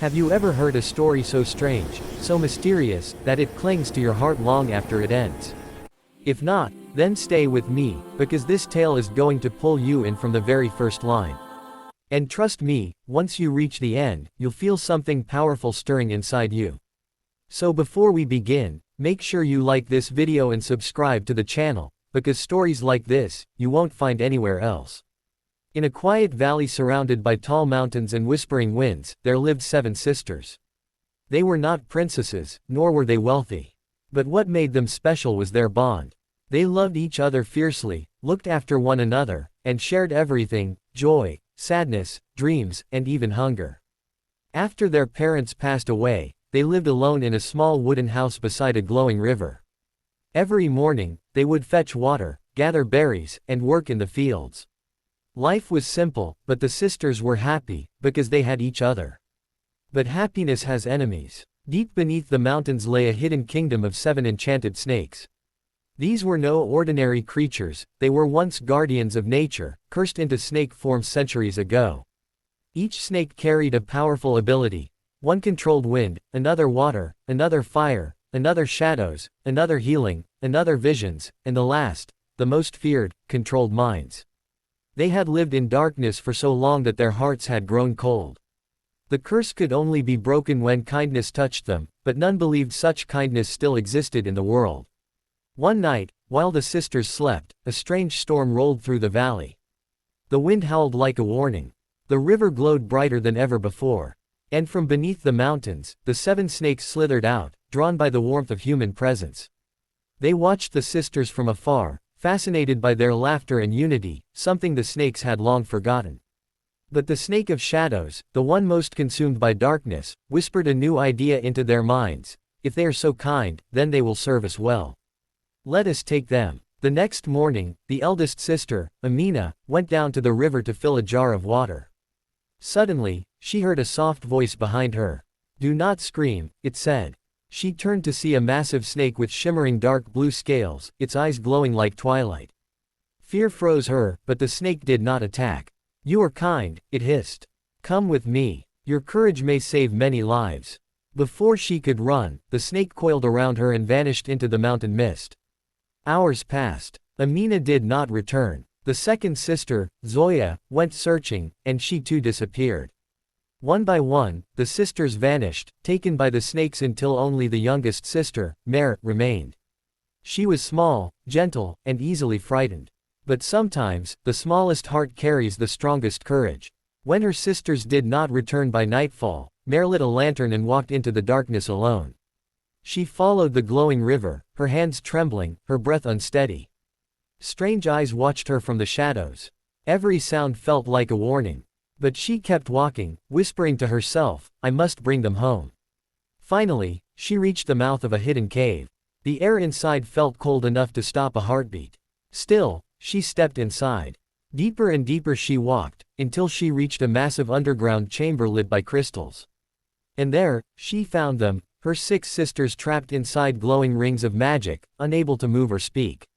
Have you ever heard a story so strange, so mysterious, that it clings to your heart long after it ends? If not, then stay with me, because this tale is going to pull you in from the very first line. And trust me, once you reach the end, you'll feel something powerful stirring inside you. So before we begin, make sure you like this video and subscribe to the channel, because stories like this, you won't find anywhere else. In a quiet valley surrounded by tall mountains and whispering winds, there lived 7 sisters. They were not princesses, nor were they wealthy. But what made them special was their bond. They loved each other fiercely, looked after one another, and shared everything: joy, sadness, dreams, and even hunger. After their parents passed away, they lived alone in a small wooden house beside a glowing river. Every morning, they would fetch water, gather berries, and work in the fields. Life was simple, but the sisters were happy, because they had each other. But happiness has enemies. Deep beneath the mountains lay a hidden kingdom of 7 enchanted snakes. These were no ordinary creatures, they were once guardians of nature, cursed into snake form centuries ago. Each snake carried a powerful ability. One controlled wind, another water, another fire, another shadows, another healing, another visions, and the last, the most feared, controlled minds. They had lived in darkness for so long that their hearts had grown cold. The curse could only be broken when kindness touched them, but none believed such kindness still existed in the world. One night, while the sisters slept, a strange storm rolled through the valley. The wind howled like a warning. The river glowed brighter than ever before. And from beneath the mountains, the 7 snakes slithered out, drawn by the warmth of human presence. They watched the sisters from afar, fascinated by their laughter and unity, something the snakes had long forgotten. But the snake of shadows, the one most consumed by darkness, whispered a new idea into their minds: if they are so kind, then they will serve us well. Let us take them. The next morning, the eldest sister, Amina, went down to the river to fill a jar of water. Suddenly, she heard a soft voice behind her. "Do not scream," it said. She turned to see a massive snake with shimmering dark blue scales, its eyes glowing like twilight. Fear froze her, but the snake did not attack. "You are kind," it hissed. "Come with me. Your courage may save many lives." Before she could run, the snake coiled around her and vanished into the mountain mist. Hours passed. Amina did not return. The second sister, Zoya, went searching, and she too disappeared. One by one, the sisters vanished, taken by the snakes until only the youngest sister, Mer, remained. She was small, gentle, and easily frightened. But sometimes, the smallest heart carries the strongest courage. When her sisters did not return by nightfall, Mer lit a lantern and walked into the darkness alone. She followed the glowing river, her hands trembling, her breath unsteady. Strange eyes watched her from the shadows. Every sound felt like a warning. But she kept walking, whispering to herself, "I must bring them home." Finally, she reached the mouth of a hidden cave. The air inside felt cold enough to stop a heartbeat. Still, she stepped inside. Deeper and deeper she walked, until she reached a massive underground chamber lit by crystals. And there, she found them, her 6 sisters trapped inside glowing rings of magic, unable to move or speak.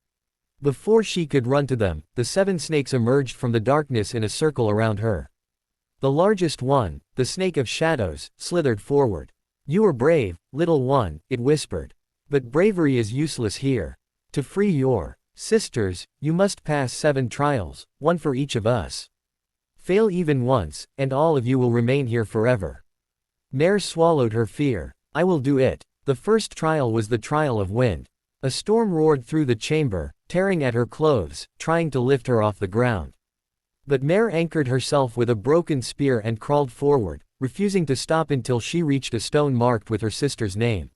Before she could run to them, the 7 snakes emerged from the darkness in a circle around her. The largest one, the snake of shadows, slithered forward. "You are brave, little one," it whispered. "But bravery is useless here. To free your sisters, you must pass 7 trials, one for each of us. Fail even once, and all of you will remain here forever." Mer swallowed her fear. "I will do it." The first trial was the trial of wind. A storm roared through the chamber, tearing at her clothes, trying to lift her off the ground. But Mer anchored herself with a broken spear and crawled forward, refusing to stop until she reached a stone marked with her sister's name.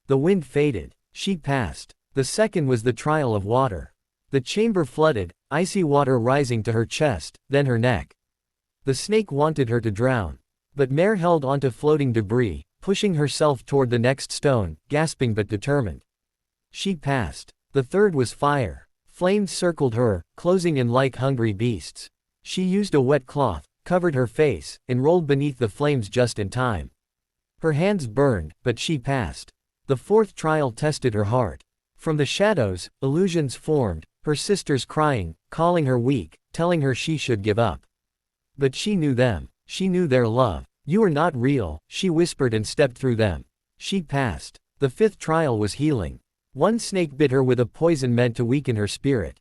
The wind faded. She passed. The second was the trial of water. The chamber flooded, icy water rising to her chest, then her neck. The snake wanted her to drown. But Mer held onto floating debris, pushing herself toward the next stone, gasping but determined. She passed. The third was fire. Flames circled her, closing in like hungry beasts. She used a wet cloth, covered her face, and rolled beneath the flames just in time. Her hands burned, but she passed. The fourth trial tested her heart. From the shadows, illusions formed, her sisters crying, calling her weak, telling her she should give up. But she knew them. She knew their love. You are not real, she whispered and stepped through them. She passed. The fifth trial was healing. One snake bit her with a poison meant to weaken her spirit.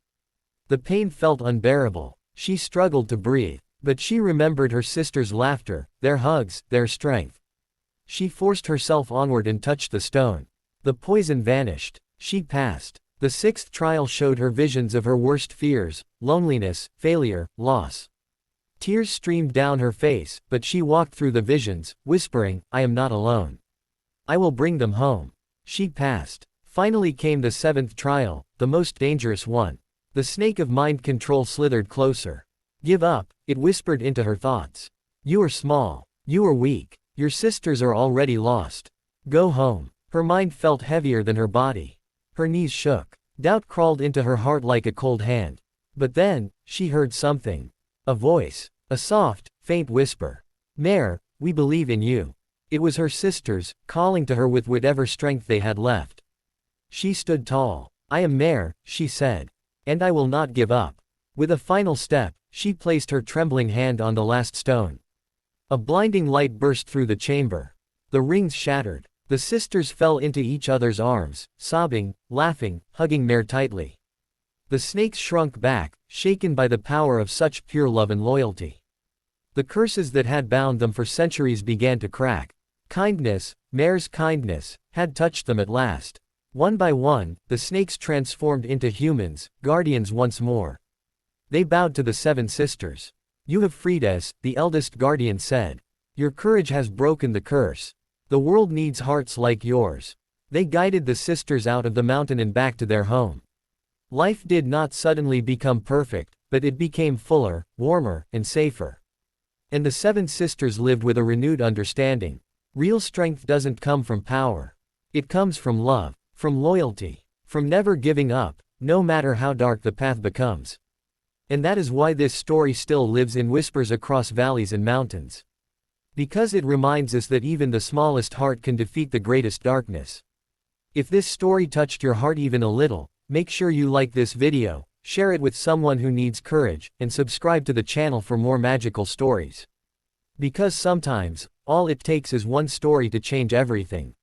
The pain felt unbearable. She struggled to breathe. But she remembered her sister's laughter, their hugs, their strength. She forced herself onward and touched the stone. The poison vanished. She passed. The sixth trial showed her visions of her worst fears, loneliness, failure, loss. Tears streamed down her face, but she walked through the visions, whispering, I am not alone. I will bring them home. She passed. Finally came the seventh trial, the most dangerous one. The snake of mind control slithered closer. Give up, it whispered into her thoughts. You are small. You are weak. Your sisters are already lost. Go home. Her mind felt heavier than her body. Her knees shook. Doubt crawled into her heart like a cold hand. But then, she heard something. A voice. A soft, faint whisper. Mare, we believe in you. It was her sisters, calling to her with whatever strength they had left. She stood tall. I am Mare, she said. And I will not give up. With a final step, she placed her trembling hand on the last stone. A blinding light burst through the chamber. The rings shattered. The sisters fell into each other's arms, sobbing, laughing, hugging Mare tightly. The snakes shrunk back, shaken by the power of such pure love and loyalty. The curses that had bound them for centuries began to crack. Kindness, Mare's kindness, had touched them at last. One by one, the snakes transformed into humans, guardians once more. They bowed to the seven sisters. You have freed us, the eldest guardian said. Your courage has broken the curse. The world needs hearts like yours. They guided the sisters out of the mountain and back to their home. Life did not suddenly become perfect, but it became fuller, warmer, and safer. And the seven sisters lived with a renewed understanding. Real strength doesn't come from power. It comes from love, from loyalty, from never giving up, no matter how dark the path becomes. And that is why this story still lives in whispers across valleys and mountains. Because it reminds us that even the smallest heart can defeat the greatest darkness. If this story touched your heart even a little, make sure you like this video, share it with someone who needs courage, and subscribe to the channel for more magical stories. Because sometimes, all it takes is one story to change everything.